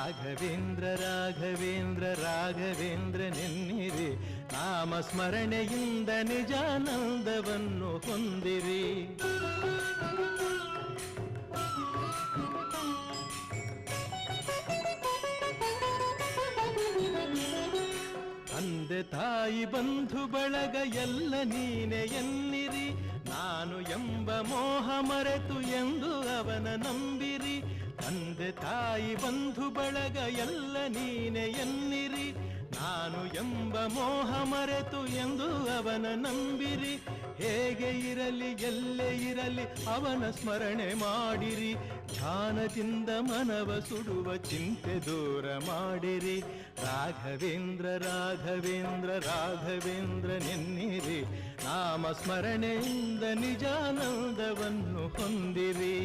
ರಾಘವೇಂದ್ರ ರಾಘವೇಂದ್ರ ರಾಘವೇಂದ್ರ ನೆನ್ನಿರಿ, ನಾಮಸ್ಮರಣೆಯಿಂದ ನಿಜಾನಂದವನ್ನು ಹೊಂದಿರಿ. ತಂದೆ ತಾಯಿ ಬಂಧು ಬಳಗ ಎಲ್ಲ ನೀನೆ ಎನ್ನಿರಿ, ನಾನು ಎಂಬ ಮೋಹ ಮರೆತು ಎಂದು ಅವನ ನಂಬಿರಿ. ತಂದೆ ತಾಯಿ ಬಂಧು ಬಳಗ ಎಲ್ಲ ನೀನೆ ಎನ್ನಿರಿ, ನಾನು ಎಂಬ ಮೋಹ ಮರೆತು ಎಂದು ಅವನ ನಂಬಿರಿ. ಹೇಗೆ ಇರಲಿ ಎಲ್ಲೇ ಇರಲಿ ಅವನ ಸ್ಮರಣೆ ಮಾಡಿರಿ, ಧ್ಯಾನದಿಂದ ಮನವ ಸುಡುವ ಚಿಂತೆ ದೂರ ಮಾಡಿರಿ. ರಾಘವೇಂದ್ರ ರಾಘವೇಂದ್ರ ರಾಘವೇಂದ್ರ ನೆನ್ನಿರಿ, ನಾಮ ಸ್ಮರಣೆಯಿಂದ ನಿಜಾನಂದವನ್ನು ಹೊಂದಿರಿ.